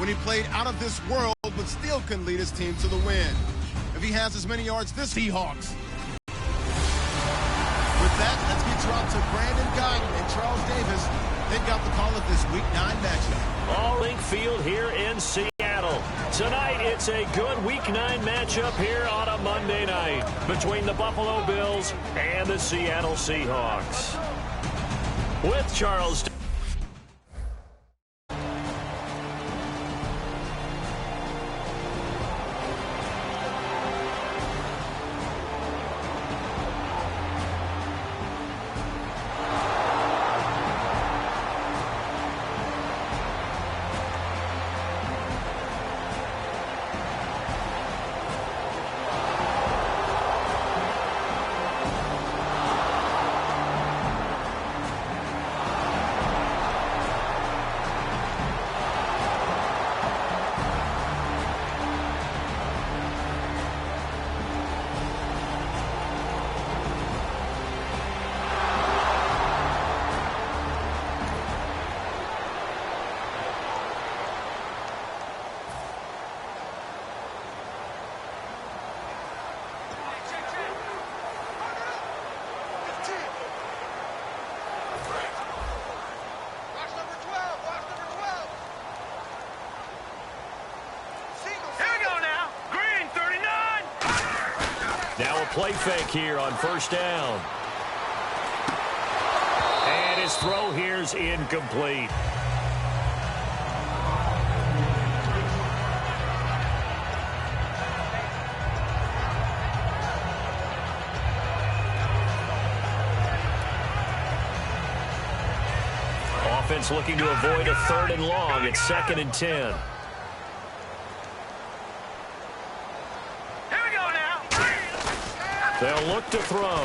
when he played out of this world but still couldn't lead his team to the win. If he has as many yards this Seahawks. With that, let's get dropped to Brandon Guyton and Charles Davis. They've got the call of this Week 9 matchup. All Link Field here in Seattle. Tonight, it's a good Week 9 matchup here on a Monday night between the Buffalo Bills and the Seattle Seahawks. With Charles play fake here on first down. And his throw here's incomplete. Offense looking to avoid a 3rd and long. It's 2nd and 10. They'll look to throw.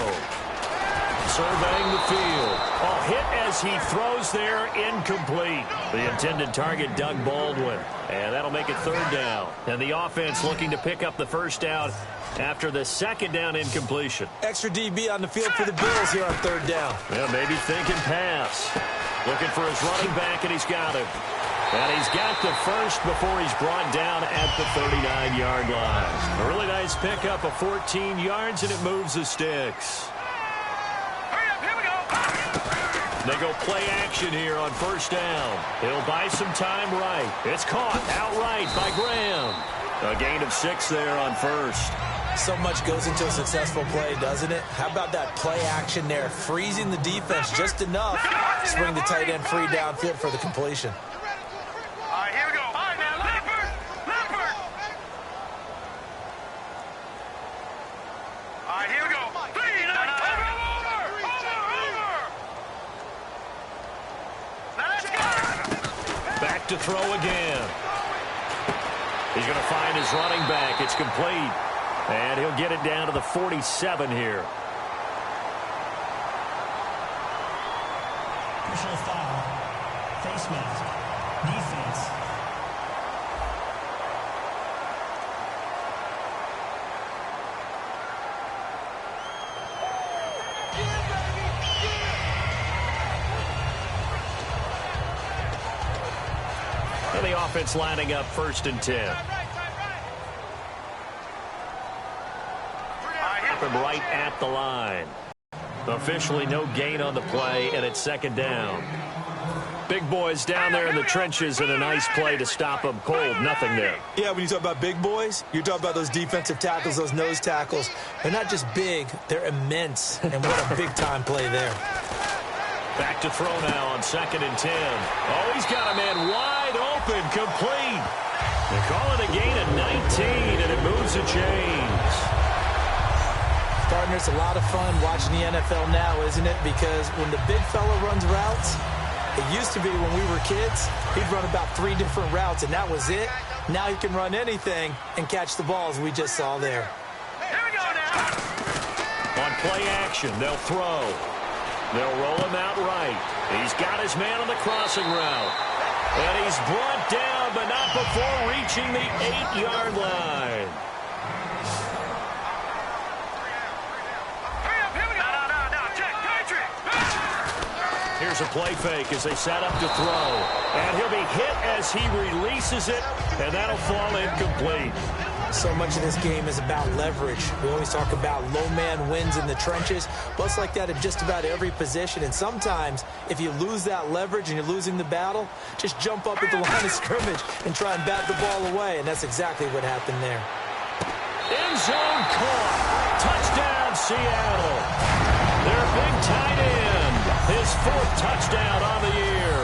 Surveying the field. Oh, hit as he throws there, incomplete. The intended target, Doug Baldwin. And that'll make it 3rd down. And the offense looking to pick up the 1st down after the 2nd down incompletion. Extra DB on the field for the Bills here on 3rd down. Yeah, maybe thinking pass. Looking for his running back, and he's got him. And he's got to first before he's brought down at the 39-yard line. A really nice pickup of 14 yards, and it moves the sticks. Hurry up, here we go. They go play action here on 1st down. He'll buy some time right. It's caught outright by Graham. A gain of 6 there on 1st. So much goes into a successful play, doesn't it? How about that play action there? Freezing the defense just enough to bring the tight end free downfield for the completion. All right, here we go. All right, now, Leopard. All right, here we go. 3, over. Now let's go. Back to throw again. He's going to find his running back. It's complete. And he'll get it down to the 47 here. Personal foul. Face mask. Defense. And the offense lining up 1st and 10. Right at the line. Officially no gain on the play, and it's 2nd down. Big boys down there in the trenches, and a nice play to stop them cold. Nothing there. Yeah, when you talk about big boys, you're talking about those defensive tackles, those nose tackles. They're not just big, they're immense. And what a big-time play there. Back to throw now on 2nd and 10. Oh, he's got a man wide open, complete. They call it a gain of 19, and it moves the chains. Partner, it's a lot of fun watching the NFL now, isn't it? Because when the big fella runs routes, it used to be when we were kids, he'd run about 3 different routes, and that was it. Now he can run anything and catch the balls we just saw there. Here we go now. On play action, they'll throw. They'll roll him out right. He's got his man on the crossing route. And he's brought down, but not before reaching the 8-yard line. Here's a play fake as they set up to throw. And he'll be hit as he releases it, and that'll fall incomplete. So much of this game is about leverage. We always talk about low man wins in the trenches. Well, it's like that in just about every position. And sometimes, if you lose that leverage and you're losing the battle, just jump up at the line of scrimmage and try and bat the ball away. And that's exactly what happened there. End zone caught. Touchdown, Seattle. Their big tight end. His 4th touchdown on the year.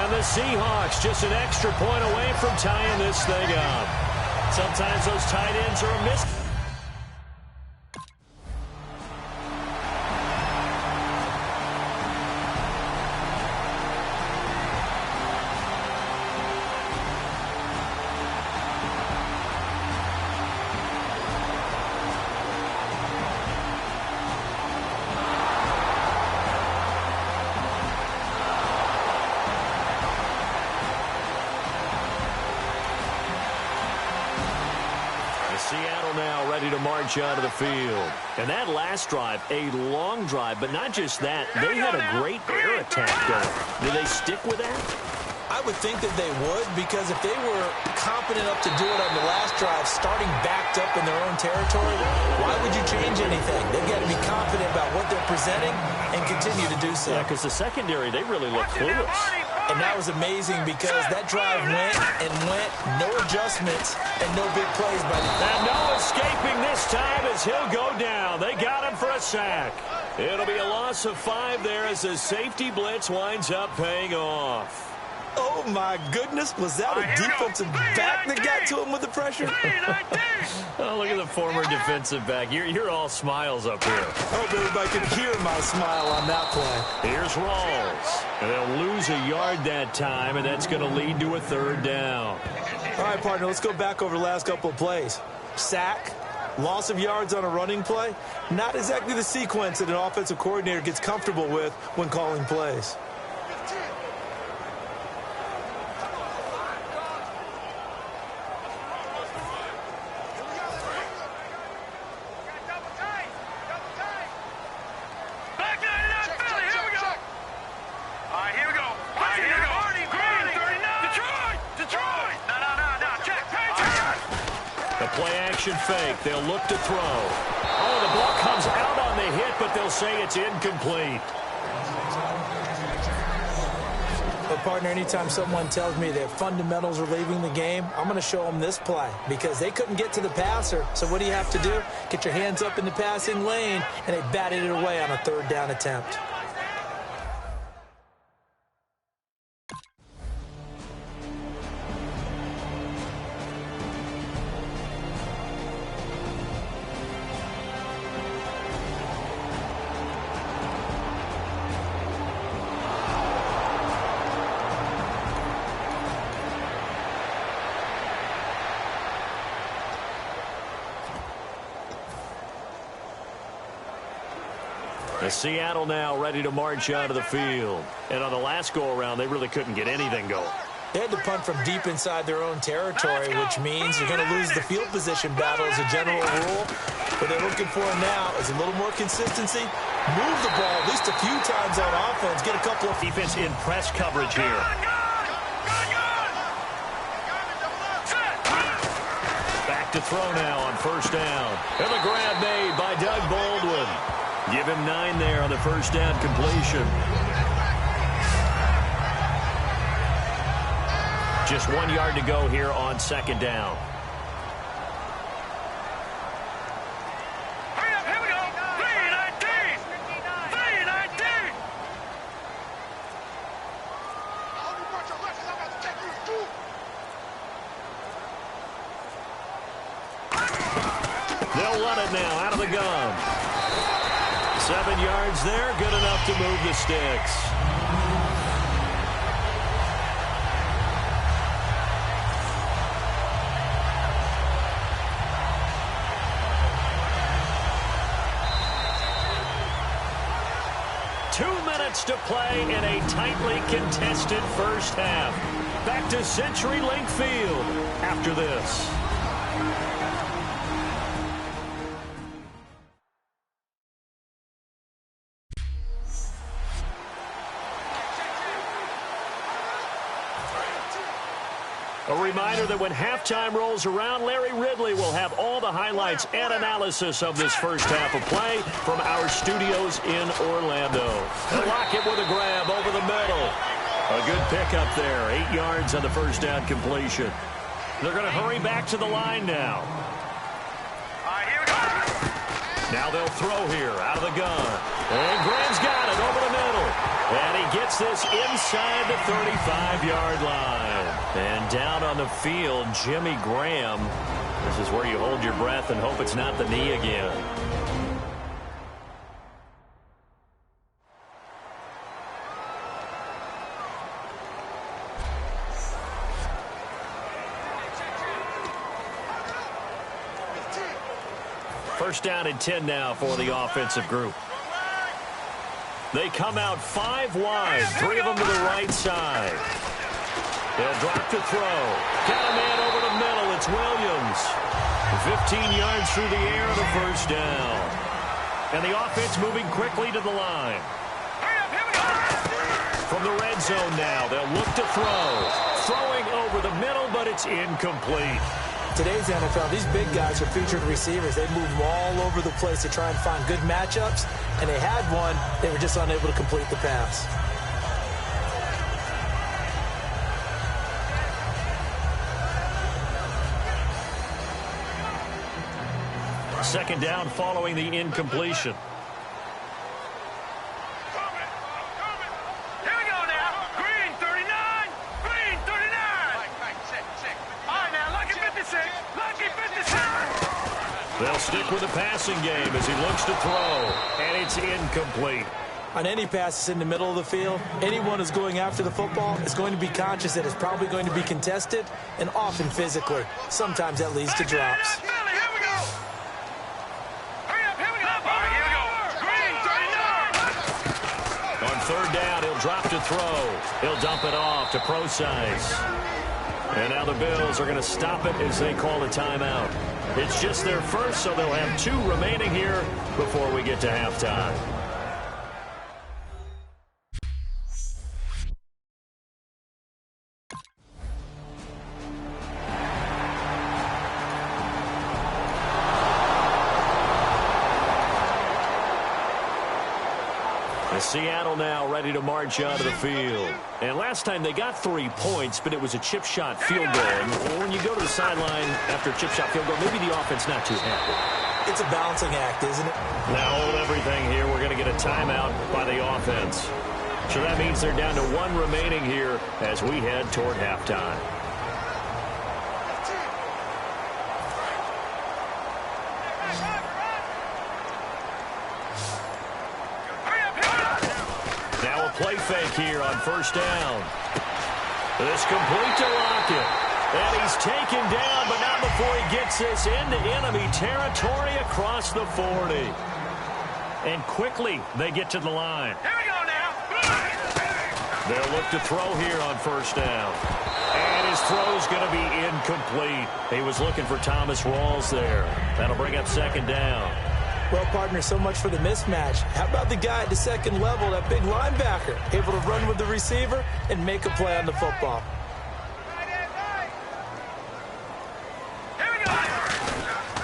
And the Seahawks just an extra point away from tying this thing up. Sometimes those tight ends are a miss. Seattle now ready to march out of the field. And that last drive, a long drive, but not just that. They had a great air attack going. Do they stick with that? I would think that they would, because if they were confident enough to do it on the last drive, starting backed up in their own territory, why would you change anything? They've got to be confident about what they're presenting and continue to do so. Yeah, because the secondary, they really look clueless. And that was amazing because that drive went and went, no adjustments and no big plays by the And no escaping this time as he'll go down. They got him for a sack. It'll be a loss of 5 there as the safety blitz winds up paying off. Oh, my goodness. Was that a defensive back that got to him with the pressure? Oh, look at the former defensive back. You're all smiles up here. I hope everybody can hear my smile on that play. Here's Rawls. And they'll lose a yard that time, and that's going to lead to a 3rd down. All right, partner, let's go back over the last couple of plays. Sack, loss of yards on a running play. Not exactly the sequence that an offensive coordinator gets comfortable with when calling plays. Play-action fake. They'll look to throw. Oh, the ball comes out on the hit, but they'll say it's incomplete. But, partner, anytime someone tells me their fundamentals are leaving the game, I'm going to show them this play because they couldn't get to the passer. So what do you have to do? Get your hands up in the passing lane, and they batted it away on a 3rd down attempt. Seattle now ready to march out of the field. And on the last go-around, they really couldn't get anything going. They had to punt from deep inside their own territory, which means you're going to lose the field position battle as a general rule. What they're looking for now is a little more consistency. Move the ball at least a few times on offense. Get a couple of defense in press coverage here. Back to throw now on 1st down. And the grab made by Doug Baldwin. Give him 9 there on the 1st down completion. Just 1 yard to go here on 2nd down. Hurry up, here we go. 3-19. 3-19. They'll run it now out of the gun. 7 yards there, good enough to move the sticks. To play in a tightly contested first half. Back to CenturyLink Field after this. A reminder that when halftime rolls around, Larry Ridley will have all the highlights and analysis of this first half of play from our studios in Orlando. Lockett with a grab over the middle. A good pickup there. 8 yards on the first down completion. They're going to hurry back to the line now. Now they'll throw here out of the gun. And Graham's got it over the middle. And he gets this inside the 35-yard line. And down on the field, Jimmy Graham. This is where you hold your breath and hope it's not the knee again. First down and 10 now for the offensive group. They come out 5 wide, 3 of them to the right side. They'll drop to throw. Got a man over the middle. It's Williams. 15 yards through the air, the first down. And the offense moving quickly to the line. From the red zone now, they'll look to throw. Throwing over the middle, but it's incomplete. Today's NFL, these big guys are featured receivers. They move all over the place to try and find good matchups, and they had one. They were just unable to complete the pass. Second down following the incompletion. They'll stick with the passing game as he looks to throw, and it's incomplete. On any pass in the middle of the field, anyone who's going after the football is going to be conscious that it's probably going to be contested, and often physically. Sometimes that leads to drops. On third down, he'll drop to throw. He'll dump it off to Procise. And now the Bills are going to stop it as they call a timeout. It's just their first, so they'll have 2 remaining here before we get to halftime. Seattle now ready to march out of the field. And last time they got 3 points, but it was a chip shot field goal. And when you go to the sideline after a chip shot field goal, maybe the offense not too happy. It's a balancing act, isn't it? Now hold everything here. We're going to get a timeout by the offense. So that means they're down to 1 remaining here as we head toward halftime. Play fake here on first down. This complete to Lockett. And he's taken down, but not before he gets this into enemy territory across the 40. And quickly they get to the line. Here we go now. They'll look to throw here on first down. And his throw's going to be incomplete. He was looking for Thomas Rawls there. That'll bring up second down. Well, partner, so much for the mismatch. How about the guy at the second level, that big linebacker, able to run with the receiver and make a play on the football?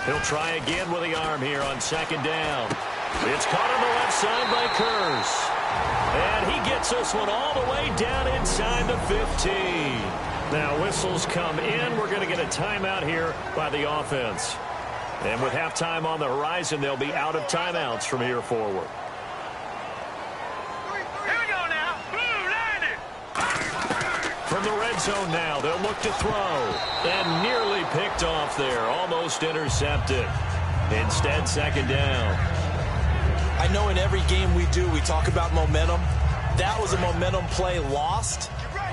He'll try again with the arm here on second down. It's caught on the left side by Kurz. And he gets this one all the way down inside the 15. Now whistles come in. We're going to get a timeout here by the offense. And with halftime on the horizon, they'll be out of timeouts from here forward. Here we go now. Blue landed. From the red zone now, they'll look to throw. And nearly picked off there. Almost intercepted. Instead, second down. I know in every game we do, we talk about momentum. That was a momentum play lost.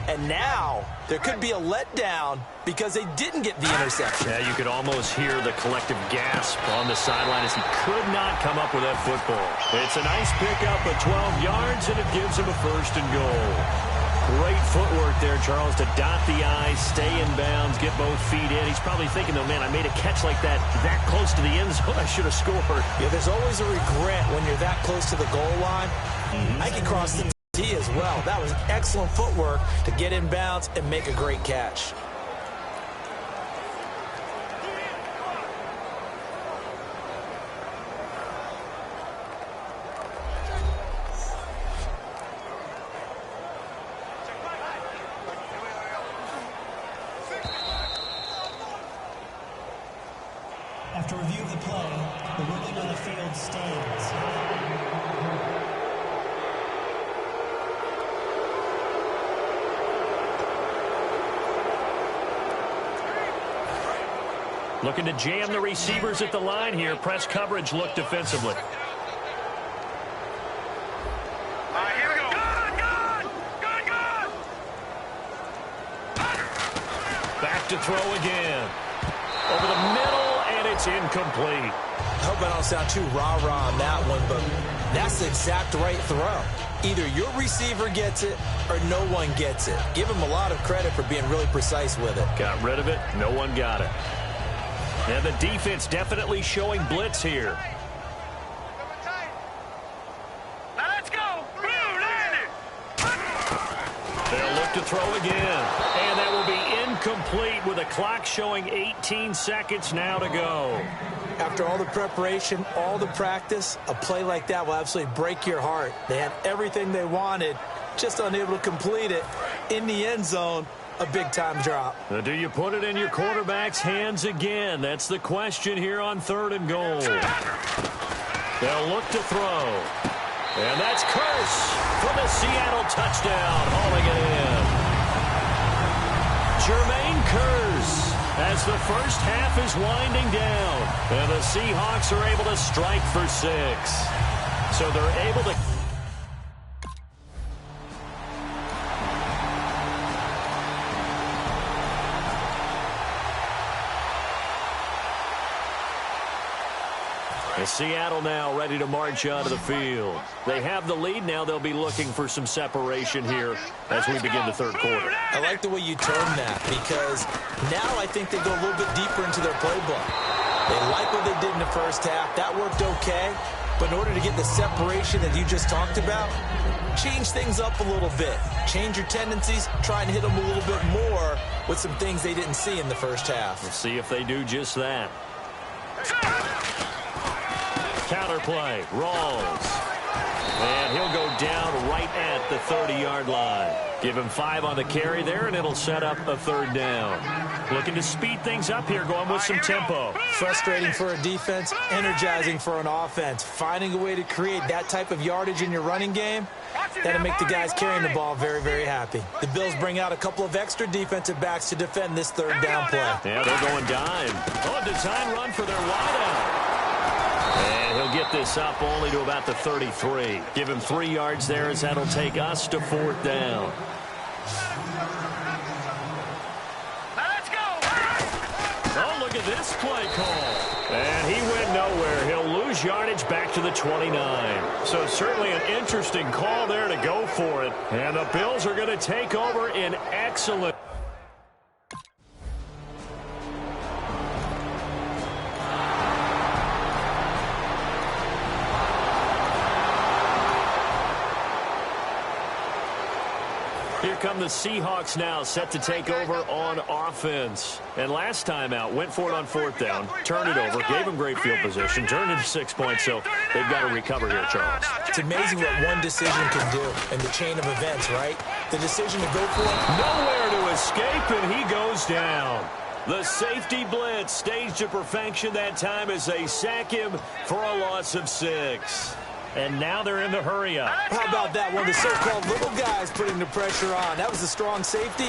And now there could be a letdown because they didn't get the interception. Yeah, you could almost hear the collective gasp on the sideline as he could not come up with that football. It's a nice pickup of 12 yards, and it gives him a first and goal. Great footwork there, Charles, to dot the I, stay in bounds, get both feet in. He's probably thinking, though, man, I made a catch like that close to the end zone. I should have scored. Yeah, there's always a regret when you're that close to the goal line. I can cross the T as well. That was excellent footwork to get in bounds and make a great catch. After review of the play, the ruling on the field stands. Looking to jam the receivers at the line here. Press coverage look defensively. Here we go. Good. Back to throw again. Over the middle, and it's incomplete. I hope I don't sound too rah-rah on that one, but that's the exact right throw. Either your receiver gets it or no one gets it. Give him a lot of credit for being really precise with it. Got rid of it. No one got it. And the defense definitely showing blitz here. Now let's go. They'll look to throw again. And that will be incomplete with the clock showing 18 seconds now to go. After all the preparation, all the practice, a play like that will absolutely break your heart. They had everything they wanted, just unable to complete it. In the end zone, a big-time drop. Do you put it in your quarterback's hands again? That's the question here on 3rd and goal. They'll look to throw. And that's Curse for the Seattle touchdown, hauling it in. Jermaine Curse as the first half is winding down. And the Seahawks are able to strike for 6. So they're able to... Seattle now ready to march out of the field. They have the lead now. They'll be looking for some separation here as we begin the 3rd quarter. I like the way you term that because now I think they go a little bit deeper into their playbook. They like what they did in the first half. That worked okay. But in order to get the separation that you just talked about, change things up a little bit. Change your tendencies. Try and hit them a little bit more with some things they didn't see in the first half. We'll see if they do just that. Counterplay, Rawls. And he'll go down right at the 30-yard line. Give him 5 on the carry there, and it'll set up a 3rd down. Looking to speed things up here, going with some tempo. Frustrating for a defense, energizing for an offense. Finding a way to create that type of yardage in your running game, that'll make the guys carrying the ball very, very happy. The Bills bring out a couple of extra defensive backs to defend this 3rd down play. Yeah, they're going dime. Oh, design run for their wideout. And he'll get this up only to about the 33. Give him 3 yards there as that'll take us to 4th down. Let's go. Oh, look at this play call. And he went nowhere. He'll lose yardage back to the 29. So certainly an interesting call there to go for it. And the Bills are going to take over in excellent. Here come the Seahawks now, set to take over on offense. And last time out, went for it on 4th down, turned it over, gave them great field position, turned into 6 points, so they've got to recover here, Charles. It's amazing what one decision can do in the chain of events, right? The decision to go for it. Nowhere to escape, and he goes down. The safety blitz staged to perfection that time as they sack him for a loss of 6. And now they're in the hurry-up. How about that? One of the so-called little guys putting the pressure on. That was a strong safety.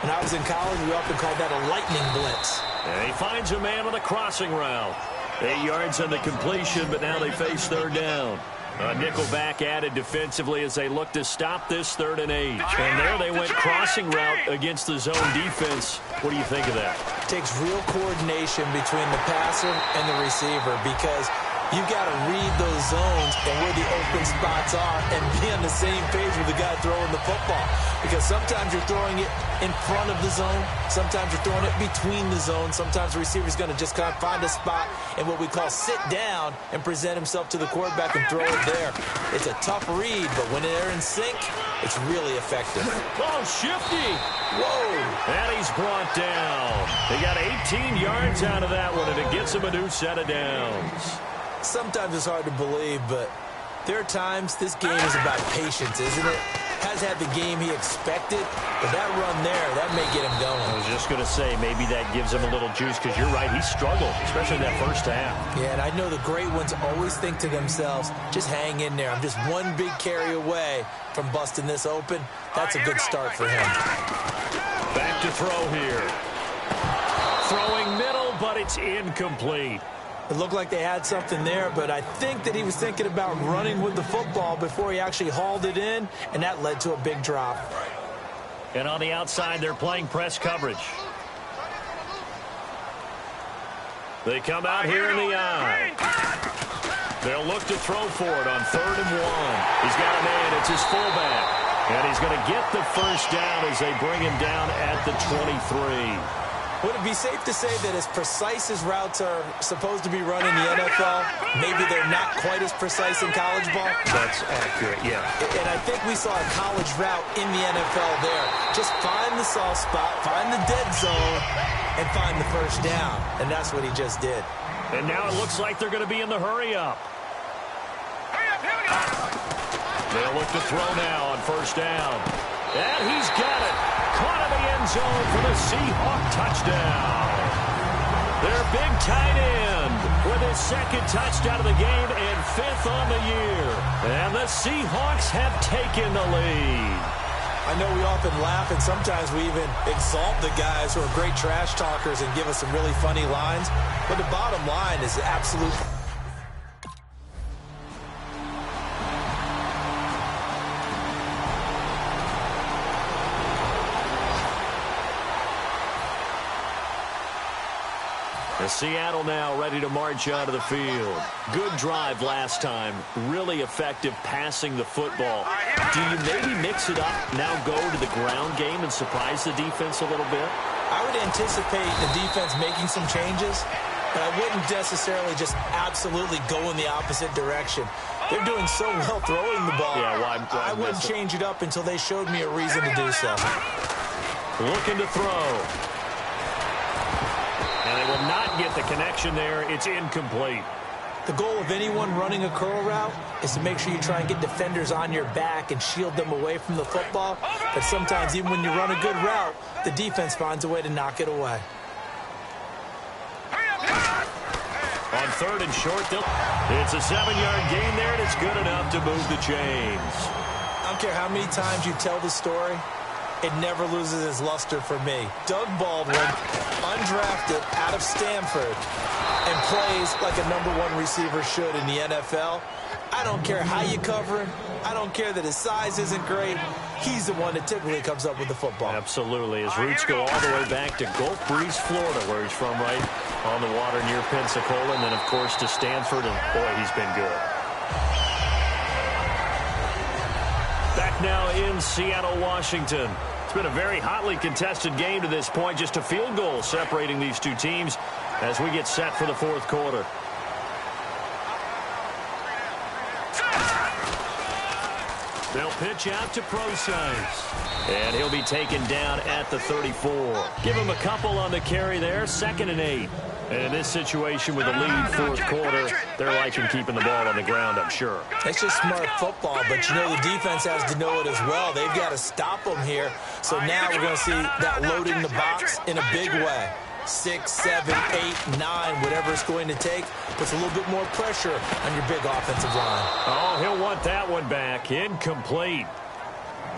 When I was in college, we often called that a lightning blitz. And he finds a man on the crossing route. 8 yards on the completion, but now they face 3rd down. A nickelback added defensively as they look to stop this 3rd and 8. And there they went crossing route against the zone defense. What do you think of that? It takes real coordination between the passer and the receiver because you've got to read those zones and where the open spots are and be on the same page with the guy throwing the football. Because sometimes you're throwing it in front of the zone. Sometimes you're throwing it between the zones. Sometimes the receiver's going to just kind of find a spot and what we call sit down and present himself to the quarterback and throw it there. It's a tough read, but when they're in sync, it's really effective. Oh, shifty. Whoa. And he's brought down. He got 18 yards out of that one, and it gets him a new set of downs. Sometimes it's hard to believe, but there are times this game is about patience, isn't it? Has had the game he expected, but that run there, that may get him going. I was just just going to say maybe that gives him a little juice because you're right, he struggled, especially in that first half. Yeah, and I know the great ones always think to themselves, just hang in there. I'm just one big carry away from busting this open. That's a good start for him. Back to throw here. Throwing middle, but it's incomplete. It looked like they had something there, but I think that he was thinking about running with the football before he actually hauled it in, and that led to a big drop. And on the outside, they're playing press coverage. They come out here in the eye. They'll look to throw for it on 3rd and 1. He's got a man. It's his fullback. And he's going to get the first down as they bring him down at the 23. Would it be safe to say that as precise as routes are supposed to be run in the NFL, maybe they're not quite as precise in college ball? That's accurate, yeah. And I think we saw a college route in the NFL there. Just find the soft spot, find the dead zone, and find the first down. And that's what he just did. And now it looks like they're going to be in the hurry-up. They'll look to throw now on 1st down. And he's got it. Caught in the end zone for the Seahawk touchdown. Their big tight end with his 2nd touchdown of the game and 5th on the year. And the Seahawks have taken the lead. I know we often laugh and sometimes we even exalt the guys who are great trash talkers and give us some really funny lines. But the bottom line is absolute. Seattle now ready to march out of the field. Good drive last time. Really effective passing the football. Do you maybe mix it up, now go to the ground game and surprise the defense a little bit? I would anticipate the defense making some changes, but I wouldn't necessarily just absolutely go in the opposite direction. They're doing so well throwing the ball. Yeah, why I wouldn't change it up until they showed me a reason to do so. Looking to throw. And they will not get the connection there. It's incomplete. The goal of anyone running a curl route is to make sure you try and get defenders on your back and shield them away from the football. But sometimes, even when you run a good route, the defense finds a way to knock it away. On 3rd and short, it's a 7-yard gain there, and it's good enough to move the chains. I don't care how many times you tell the story, it never loses its luster for me. Doug Baldwin, undrafted out of Stanford, and plays like a #1 receiver should in the NFL. I don't care how you cover him. I don't care that his size isn't great. He's the one that typically comes up with the football. Absolutely. His roots go all the way back to Gulf Breeze, Florida, where he's from, right on the water near Pensacola, and then, of course, to Stanford, and, boy, he's been good. Back now in Seattle, Washington. It's been a very hotly contested game to this point. Just a field goal separating these two teams as we get set for the 4th quarter. They'll pitch out to Procise. And he'll be taken down at the 34. Give him a couple on the carry there. 2nd and 8. And in this situation with a lead 4th quarter, they're liking keeping the ball on the ground, I'm sure. It's just smart football, but you know the defense has to know it as well. They've got to stop them here. So now we're going to see that loading the box in a big way. 6, 7, 8, 9, whatever it's going to take, puts a little bit more pressure on your big offensive line. Oh, he'll want that one back. Incomplete.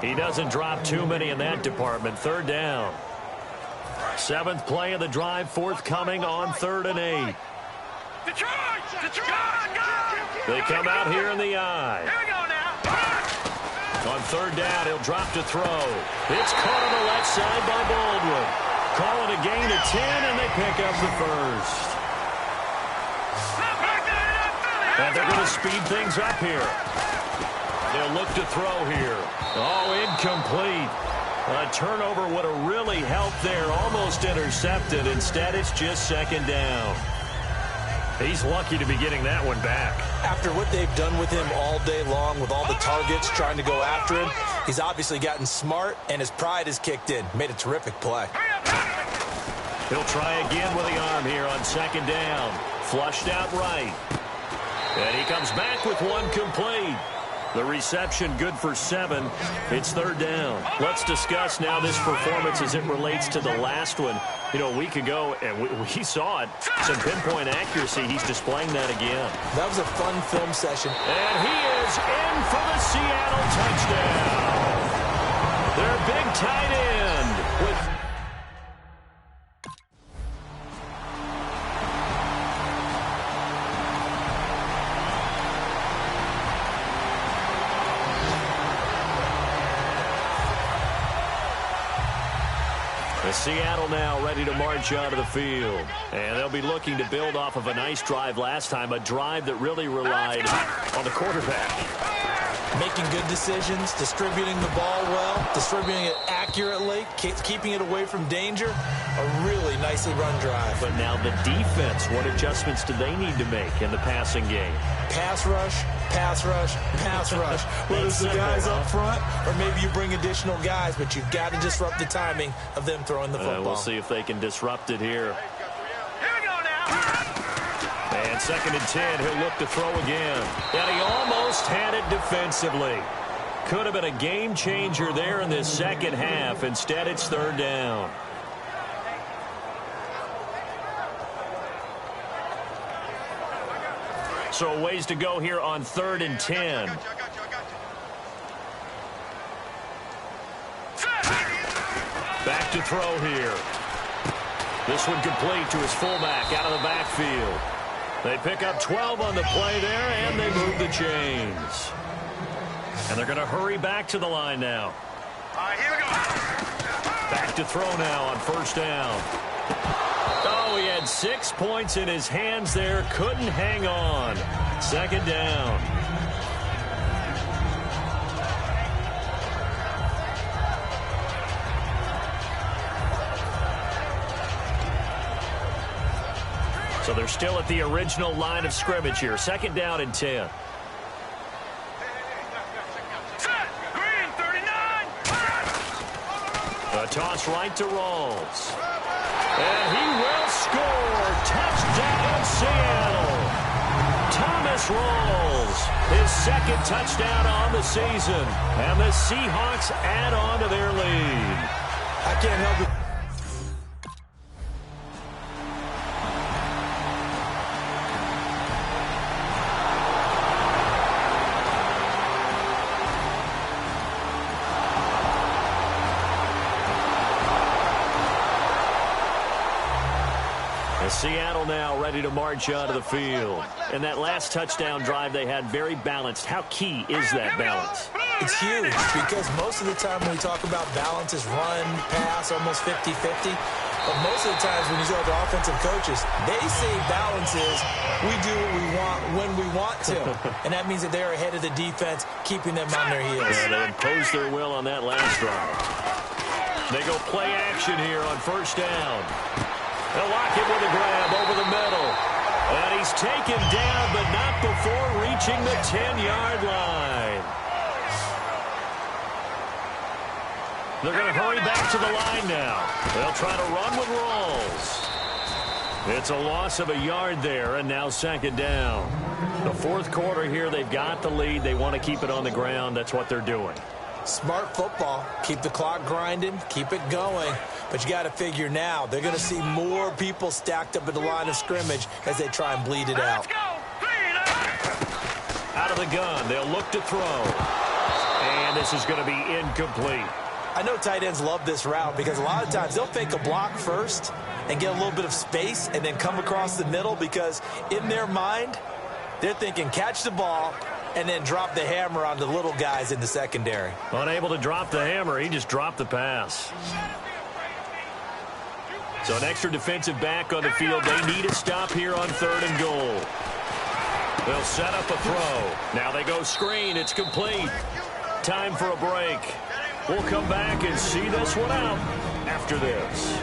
He doesn't drop too many in that department. 3rd down. 7th play of the drive, forthcoming on 3rd and 8. They come out here in the eye. Here we go now. On 3rd down, he'll drop to throw. It's caught on the left side by Baldwin. Call it a gain of 10, and they pick up the first. And they're going to speed things up here. They'll look to throw here. Oh, incomplete. A turnover would have really helped there. Almost intercepted. Instead, it's just 2nd down. He's lucky to be getting that one back. After what they've done with him all day long, with all the targets trying to go after him, he's obviously gotten smart, and his pride has kicked in. Made a terrific play. He'll try again with the arm here on 2nd down. Flushed out right. And he comes back with one complete. The reception good for 7. It's third down. Let's discuss now this performance as it relates to the last one. You know, a week ago, and we saw it, some pinpoint accuracy. He's displaying that again. That was a fun film session. And he is in for the Seattle touchdown. Their big tight end with... Seattle now ready to march out of the field. And they'll be looking to build off of a nice drive last time, a drive that really relied on the quarterback. Making good decisions, distributing the ball well, distributing it accurately, keeping it away from danger. A really nicely run drive. But now the defense, what adjustments do they need to make in the passing game? Pass rush, pass rush, pass rush. Whether it's the guys up front or maybe you bring additional guys, but you've got to disrupt the timing of them throwing the football. We'll see if they can disrupt it here. Here we go now. And 2nd and 10, he'll look to throw again. And he almost had it defensively. Could have been a game changer there in this second half. Instead, it's third down. So a ways to go here on 3rd and 10. Back to throw here. This one complete to his fullback out of the backfield. They pick up 12 on the play there, and they move the chains. And they're going to hurry back to the line now. All right, here we go. Back to throw now on 1st down. Oh, he had 6 points in his hands there. Couldn't hang on. 2nd down. So they're still at the original line of scrimmage here. 2nd down and 10. Green, 39. A toss right to Rawls. And he will score. Touchdown, Seattle. Thomas Rawls, his 2nd touchdown on the season. And the Seahawks add on to their lead. I can't help it. Seattle now ready to march out of the field. And that last touchdown drive they had very balanced. How key is that balance? It's huge because most of the time when we talk about balance is run, pass, almost 50-50. But most of the times when you talk to offensive coaches, they say balance is we do what we want when we want to. And that means that they're ahead of the defense, keeping them on their heels. Yeah, they imposed their will on that last drive. They go play action here on 1st down. They'll lock it with a grab over the middle. And he's taken down, but not before reaching the 10-yard line. They're going to hurry back to the line now. They'll try to run with Rawls. It's a loss of a yard there, and now 2nd down. The 4th quarter here, they've got the lead. They want to keep it on the ground. That's what they're doing. Smart football. Keep the clock grinding. Keep it going. But you got to figure now, they're going to see more people stacked up at the line of scrimmage as they try and bleed it out. Out of the gun, they'll look to throw. And this is going to be incomplete. I know tight ends love this route because a lot of times they'll fake a block first and get a little bit of space and then come across the middle because in their mind, they're thinking catch the ball and then drop the hammer on the little guys in the secondary. Unable to drop the hammer, he just dropped the pass. So an extra defensive back on the field. They need a stop here on 3rd and goal. They'll set up a throw. Now they go screen. It's complete. Time for a break. We'll come back and see this one out after this.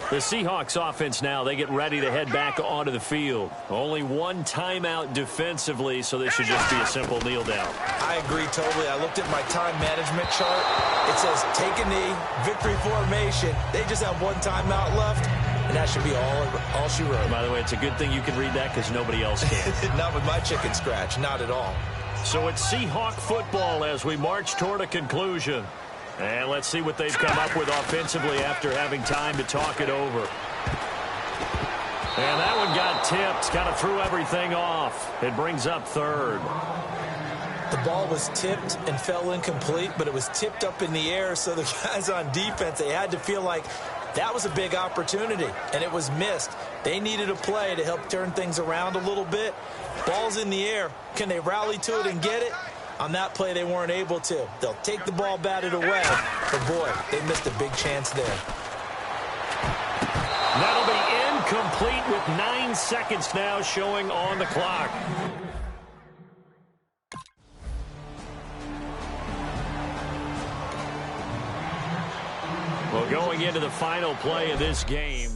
The Seahawks offense now, they get ready to head back onto the field. Only one timeout defensively, so this should just be a simple kneel down. I agree totally. I looked at my time management chart. It says take a knee, victory formation. They just have one timeout left, and that should be all she wrote. By the way, it's a good thing you can read that because nobody else can. Not with my chicken scratch, not at all. So it's Seahawk football as we march toward a conclusion. And let's see what they've come up with offensively after having time to talk it over. And that one got tipped, kind of threw everything off. It brings up third. The ball was tipped and fell incomplete, but it was tipped up in the air, so the guys on defense, they had to feel like that was a big opportunity, and it was missed. They needed a play to help turn things around a little bit. Ball's in the air. Can they rally to it and get it? On that play, they weren't able to. They'll take the ball batted away. But, boy, they missed a big chance there. That'll be incomplete with 9 seconds now showing on the clock. Well, going into the final play of this game,